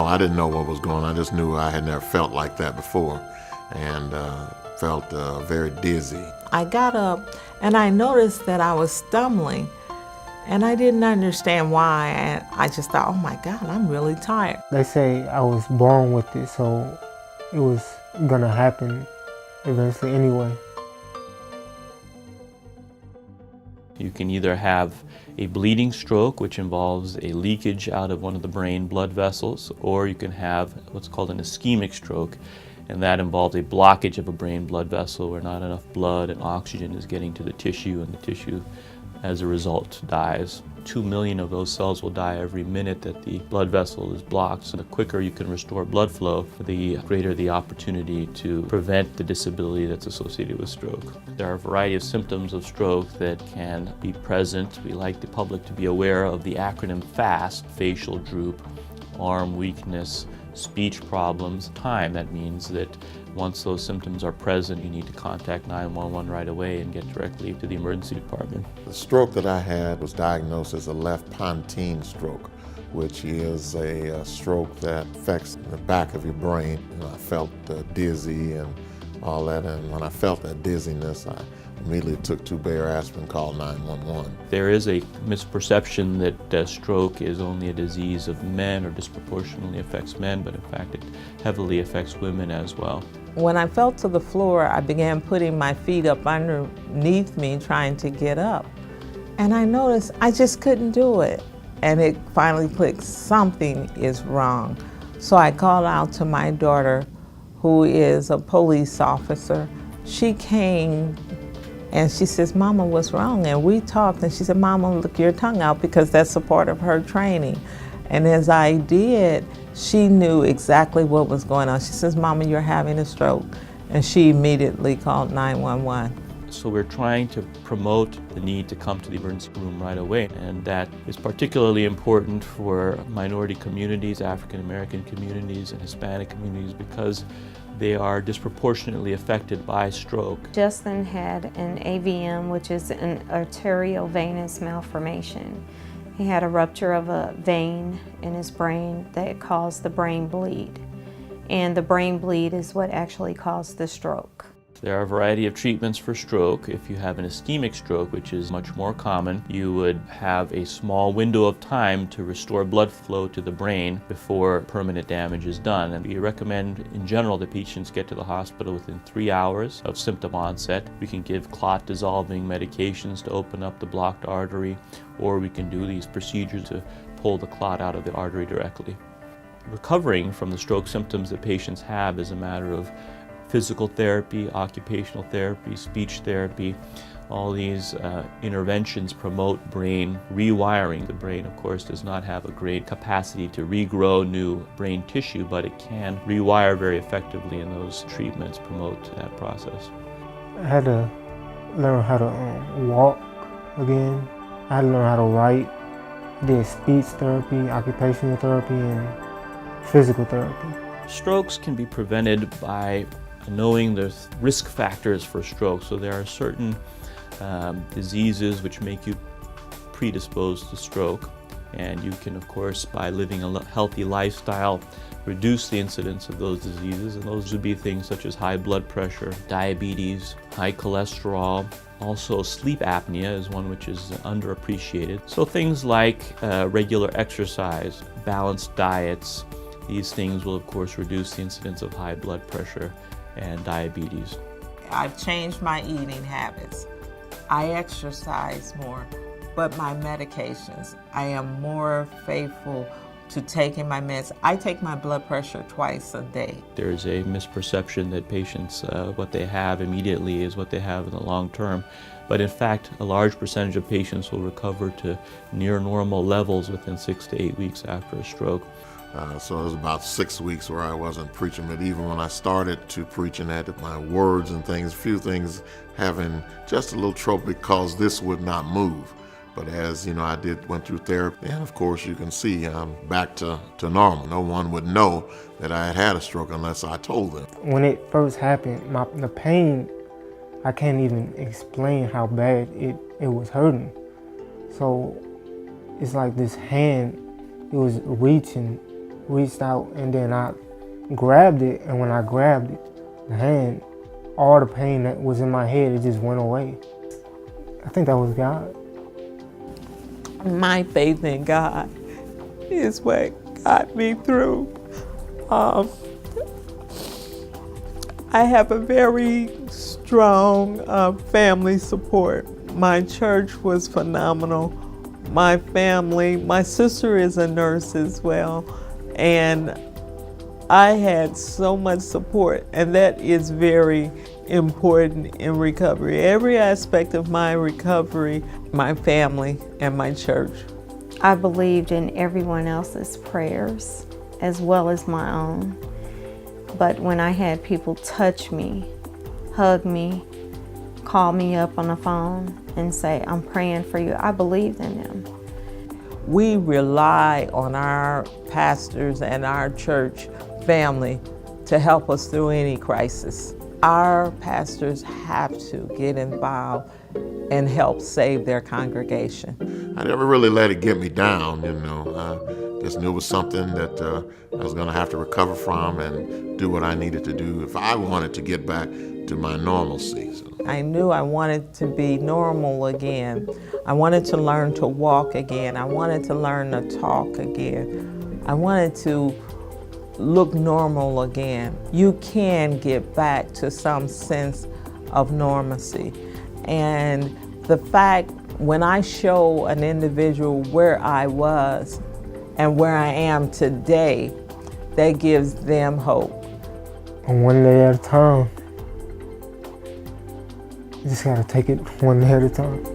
I didn't know what was going on. I just knew I had never felt like that before, and felt very dizzy. I got up and I noticed that I was stumbling, and I didn't understand why. And I just thought, oh my God, I'm really tired. They say I was born with it, so it was gonna happen eventually anyway. You can either have a bleeding stroke, which involves a leakage out of one of the brain blood vessels, or you can have what's called an ischemic stroke, and that involves a blockage of a brain blood vessel where not enough blood and oxygen is getting to the tissue, and the tissue, as a result, dies. 2 million of those cells will die every minute that the blood vessel is blocked. So the quicker you can restore blood flow, the greater the opportunity to prevent the disability that's associated with stroke. There are a variety of symptoms of stroke that can be present. We like the public to be aware of the acronym FAST: facial droop, arm weakness, speech problems. That means that once those symptoms are present, you need to contact 911 right away and get directly to the emergency department. The stroke that I had was diagnosed as a left pontine stroke, which is a stroke that affects the back of your brain. I felt dizzy and all that, and when I felt that dizziness, I immediately took 2 Bayer aspirin, called 911. There is a misperception that stroke is only a disease of men or disproportionately affects men, but in fact it heavily affects women as well. When I fell to the floor, I began putting my feet up underneath me, trying to get up. And I noticed I just couldn't do it. And it finally clicked, something is wrong. So I called out to my daughter, who is a police officer. She came and she says, Mama, what's wrong? And we talked, and she said, Mama, look your tongue out, because that's a part of her training. And as I did, she knew exactly what was going on. She says, Mama, you're having a stroke. And she immediately called 911. So we're trying to promote the need to come to the emergency room right away, and that is particularly important for minority communities, African American communities, and Hispanic communities, because they are disproportionately affected by stroke. Justin had an AVM, which is an arteriovenous malformation. He had a rupture of a vein in his brain that caused the brain bleed. And the brain bleed is what actually caused the stroke. There are a variety of treatments for stroke. If you have an ischemic stroke, which is much more common, you would have a small window of time to restore blood flow to the brain before permanent damage is done. And we recommend, in general, that patients get to the hospital within 3 hours of symptom onset. We can give clot-dissolving medications to open up the blocked artery, or we can do these procedures to pull the clot out of the artery directly. Recovering from the stroke symptoms that patients have is a matter of physical therapy, occupational therapy, speech therapy. All these interventions promote brain rewiring. The brain, of course, does not have a great capacity to regrow new brain tissue, but it can rewire very effectively, and those treatments promote that process. I had to learn how to walk again. I had to learn how to write. I did speech therapy, occupational therapy, and physical therapy. Strokes can be prevented by knowing the risk factors for stroke. So there are certain diseases which make you predisposed to stroke, and you can, of course, by living a healthy lifestyle, reduce the incidence of those diseases, and those would be things such as high blood pressure, diabetes, high cholesterol. Also, sleep apnea is one which is underappreciated. So things like regular exercise, balanced diets, these things will, of course, reduce the incidence of high blood pressure and diabetes. I've changed my eating habits. I exercise more, but my medications, I am more faithful to taking my meds. I take my blood pressure twice a day. There is a misperception that patients, what they have immediately is what they have in the long term. But in fact, a large percentage of patients will recover to near normal levels within 6 to 8 weeks after a stroke. So it was about 6 weeks where I wasn't preaching, but even when I started to preaching at my words and things, a few things having just a little trouble because this would not move. But as you know, I went through therapy, and of course you can see I'm back to normal. No one would know that I had a stroke unless I told them. When it first happened, the pain, I can't even explain how bad it was hurting. So it's like this hand, it was reaching reached out and then I grabbed it, and when I grabbed it, the hand, all the pain that was in my head, it just went away. I think that was God. My faith in God is what got me through. I have a very strong family support. My church was phenomenal. My family, my sister is a nurse as well, and I had so much support, and that is very important in recovery. Every aspect of my recovery, my family and my church. I believed in everyone else's prayers as well as my own. But when I had people touch me, hug me, call me up on the phone and say, I'm praying for you, I believed in them. We rely on our pastors and our church family to help us through any crisis. Our pastors have to get involved and help save their congregation. I never really let it get me down, you know. Just knew it was something that I was going to have to recover from and do what I needed to do if I wanted to get back to my normalcy. So. I knew I wanted to be normal again. I wanted to learn to walk again. I wanted to learn to talk again. I wanted to look normal again. You can get back to some sense of normalcy. And the fact when I show an individual where I was and where I am today, that gives them hope. One day at a time. You just gotta take it one day at a time.